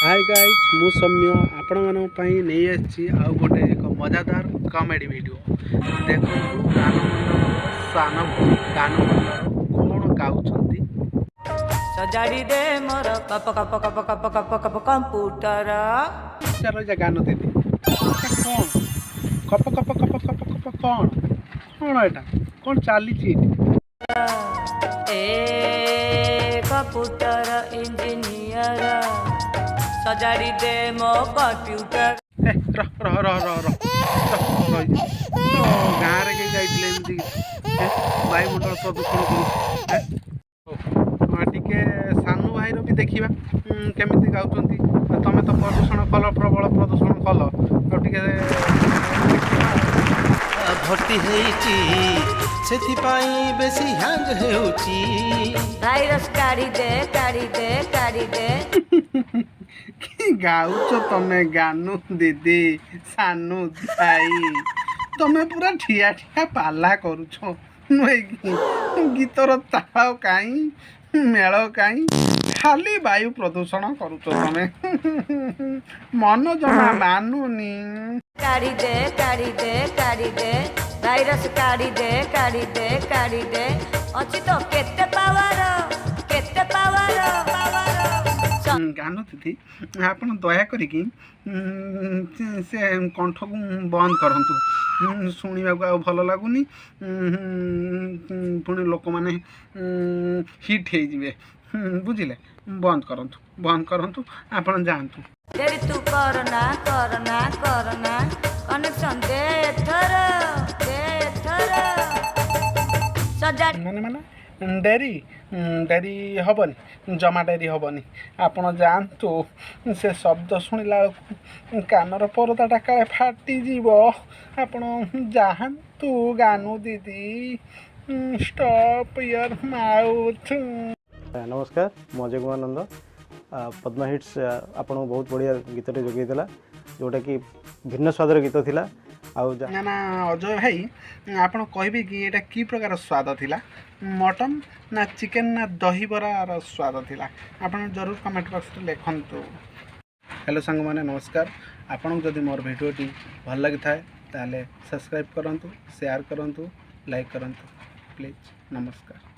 Hi guys मु सौम्य आपण मानक पई नहीं आछि आउ गोटे एक मजादार कॉमेडी वीडियो देखो गान सान गान कौन गाउछंती सजाड़ी दे मोर कप कप कप कप कप कप कंप्यूटर चलो जा गान दीदी कौन कप कप कप कप कप कौन कौन एटा कौन चली छी ए कंप्यूटर इंजीनियर सजाड़ी दे मो कंप्यूटर रह रह रह रह गाँ रे के जाइले एमती वायुमंडल प्रदूषण करू टिके सानू भाई भी देखा केमी गाँव तुम तो प्रदूषण कल प्रबल प्रदूषण कल टिके भर्ती से बेसी हैंग होउची भाइरस काढ़ी दे काढ़ी दे काढ़ी दे गाउच तमे गानू दीदी सानू भाई तमे पूरा ठिया ठिया पाला करुछ नुहे गीतर ताल काई मेल काई खाली वायु प्रदूषण करुछ तमे मन जमा मानुनी काढ़ी दे काढ़ी दे काढ़ी दे भाइरस काढ़ी दे काढ़ी दे काढ़ी दे अछि तो केते पावर गान दीदी आपण दया करिकी से कंठ को बंद करंतु शुणा को भल लगुनि पुणी लोक मैंने हिट हो बुझिले बंद करंतु आपण जानतु तेरी तू करना करना करना कनेक्शन दे थर सजा माने माने डेरी हेनी जमा डेरी हेनी आपण जानतु से शब्द शुणिला कानर परदाटा काले फाटीजीव आपण जानतु गानू दीदी स्टॉप योर माउथ। नमस्कार मु अजय कुमार नंद पद्मा हिट्स आपन बहुत बढ़िया गीतटे जोगेला जोटा कि भिन्न स्वादर गीत थिला ना अजय भाई आपण कहबे कि एटा की प्रकार स्वाद थिला मटन ना चिकन ना दही बरार स्वाद थिला आपण जरूर कमेंट बॉक्स रे लिखंतु। हेलो संग माने नमस्कार आपण जदि मोर वीडियोटी भल लगी थाए ताले सब्सक्राइब करंतु शेयर करंतु लाइक करंतु प्लीज नमस्कार।